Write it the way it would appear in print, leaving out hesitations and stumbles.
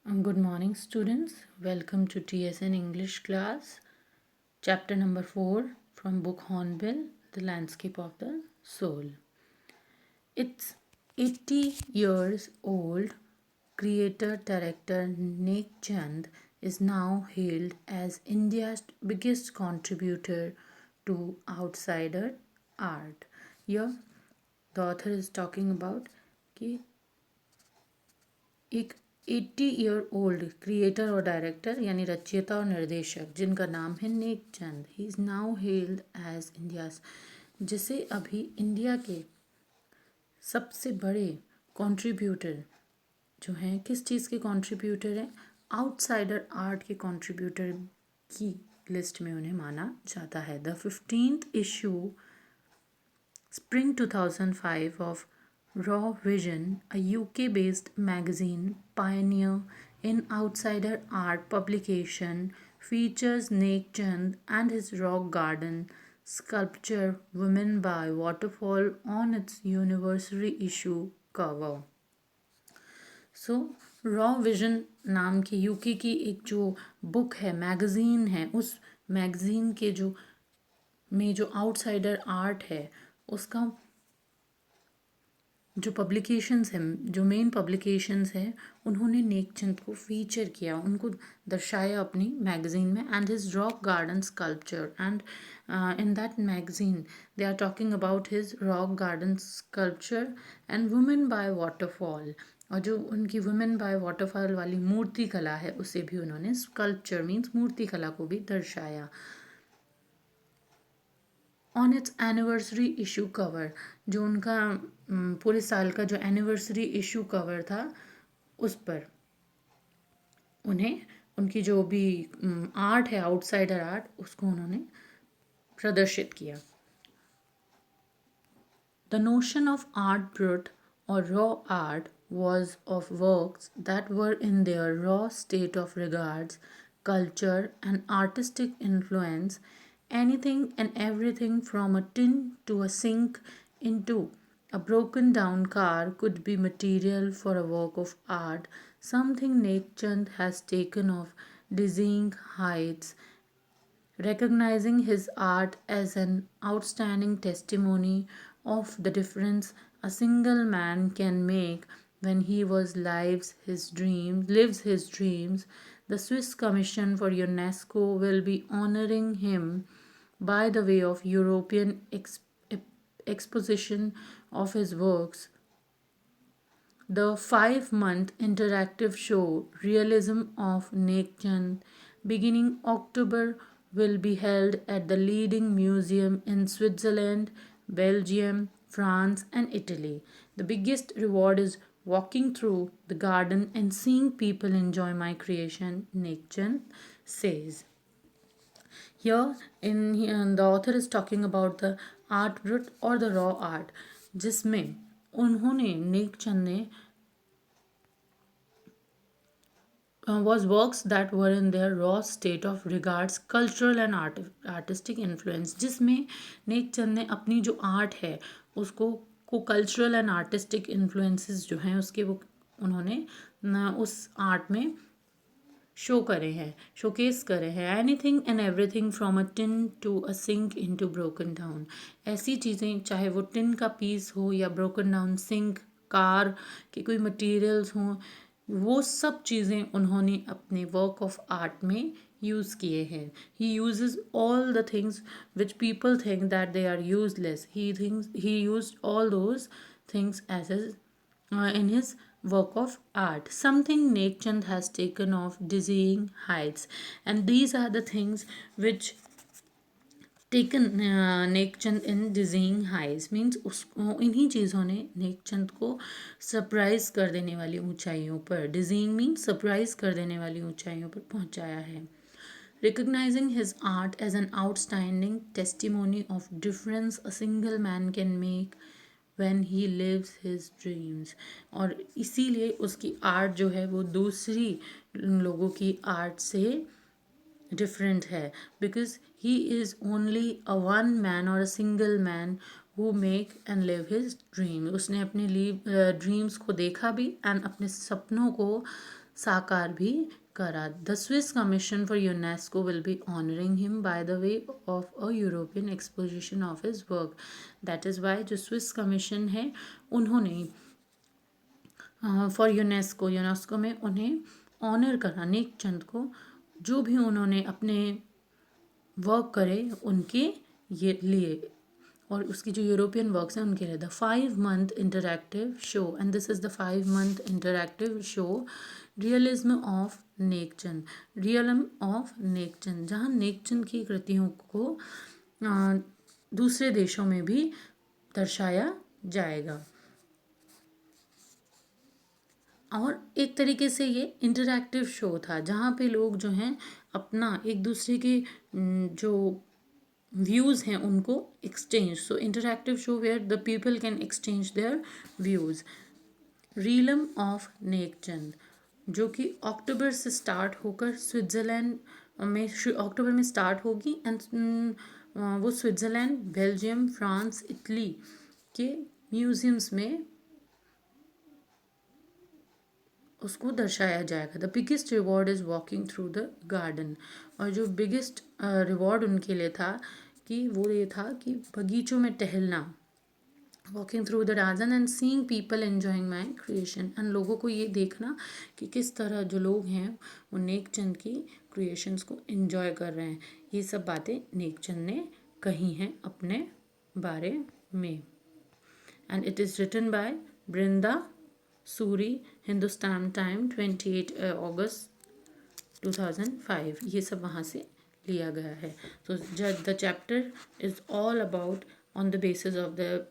Good morning, students. Welcome to TSN English class, chapter number 4 from book Hornbill, The Landscape of the Soul. It's 80 years old. Creator director Nek Chand is now hailed as India's biggest contributor to outsider art. Here, the author is talking about कि एक 80 year old creator और director यानी रचयिता और निर्देशक जिनका नाम है Nek Chand, he is now held as India's, जिसे अभी इंडिया के सबसे बड़े कंट्रीब्यूटर जो हैं, किस चीज़ के कंट्रीब्यूटर हैं, आउटसाइडर आर्ट के कंट्रीब्यूटर की लिस्ट में उन्हें माना जाता है. The 15th issue Spring 2005 of Raw Vision, a UK based magazine pioneer in outsider art publication, features Nek Chand and his rock garden sculpture Women by Waterfall on its anniversary issue cover. So raw vision नाम की UK की एक जो book है, magazine है, उस magazine के जो में जो आउटसाइडर आर्ट है उसका जो पब्लिकेशंस हैं, जो मेन पब्लिकेशंस हैं, उन्होंने नेकचंद को फीचर किया, उनको दर्शाया अपनी मैगज़ीन में. And his rock garden sculpture, and in that magazine they are talking about his rock garden sculpture and women by waterfall. और जो उनकी वुमेन बाय वाटरफॉल वाली मूर्ति कला है उसे भी उन्होंने स्कल्पचर मीन्स मूर्ति कला को भी दर्शाया. On it's anniversary issue cover, जो उनका पूरे साल का जो एनिवर्सरी इशू कवर था उस पर उन्हें उनकी जो भी आर्ट है, आउटसाइडर आर्ट, उसको उन्होंने प्रदर्शित किया. The notion of art brut और raw art was of works that were in their raw state of regards, culture, and artistic influence. Anything and everything from a tin to a sink into a broken down car could be material for a work of art, something Nek Chand has taken of dizzying heights. Recognizing his art as an outstanding testimony of the difference a single man can make when he lives his dreams, the Swiss Commission for UNESCO will be honoring him by the way of European exposition of his works. The 5-month interactive show Realism of Nek Chand, beginning October, will be held at the leading museum in Switzerland, Belgium, France, and Italy. The biggest reward is walking through the garden and seeing people enjoy my creation, Nek Chand says. Here, the author is talking about the art brut or the raw art, जिसमें उन्होंने नेक चंद ने was works that were in their raw state of regards cultural and artistic influence, जिसमें नेक चंद ने अपनी जो art है उसको cultural and artistic influences जो हैं उसके वो उन्होंने उस आर्ट में शो करे हैं, शोकेस करे हैं. Anything and everything from a tin to a sink into broken down. ऐसी चीज़ें, चाहे वो टिन का पीस हो या ब्रोकन डाउन सिंक, कार के कोई मटेरियल्स हों, वो सब चीज़ें उन्होंने अपने वर्क ऑफ आर्ट में यूज़ किए हैं. He uses all the things which people think that they are useless. He used all those things as in his work of art, something Nek Chand has taken of dizzying heights. And these are the things which taken Nek Chand in डिज़िंग हाइज means उसको इन्हीं चीज़ों ने नेक चंद को surprise कर देने वाली ऊंचाइयों पर, डिज़िंग मीन्स सरप्राइज कर देने वाली ऊंचाइयों पर पहुंचाया है. Recognizing his art as an outstanding testimony of difference a single man can make when he lives his dreams. और इसीलिए उसकी आर्ट जो है वो दूसरी लोगों की आर्ट से डिफरेंट है, because he is only a one man और a single man who make and live his dream. उसने अपने ड्रीम्स को देखा भी एंड अपने सपनों को साकार भी करा। The Swiss commission for UNESCO will be honouring him by the way of a European exposition of his work. That is why जो स्विस कमीशन है उन्होंने फॉर यूनेस्को में उन्हें ऑनर करा नेक चंद को, जो भी उन्होंने अपने वर्क करे उनके ये लिए और उसकी जो यूरोपियन वर्क्स हैं उनके लिए। The 5 month interactive show, and this is the 5 month interactive show realism of Nek Chand, realm of Nek Chand, जहाँ नेकचंद की कृतियों को दूसरे देशों में भी दर्शाया जाएगा। और एक तरीके से ये इंटरैक्टिव शो था जहाँ पे लोग जो हैं अपना एक दूसरे के जो व्यूज़ हैं उनको exchange, so interactive show where the people can exchange their views. Realm of Nekchand जो कि अक्टूबर से स्टार्ट होकर स्विट्ज़रलैंड में अक्टूबर में स्टार्ट होगी एंड वो स्विट्ज़रलैंड, बेल्जियम, फ्रांस, इटली के म्यूज़ियम्स में उसको दर्शाया जाएगा। The biggest reward is walking through the garden, और जो बिगेस्ट रिवॉर्ड उनके लिए था कि वो ये था कि बगीचों में टहलना, walking through the garden and seeing people enjoying my creation, and लोगों को ये देखना कि किस तरह जो लोग हैं वो नेकचंद की क्रिएशंस को एंजॉय कर रहे हैं। ये सब बातें नेकचंद ने कही हैं अपने बारे में। And it is written by Brinda Suri, Hindustan time, 28 August 2005। ये सब वहाँ से लिया गया है। तो the chapter is all about on the basis of the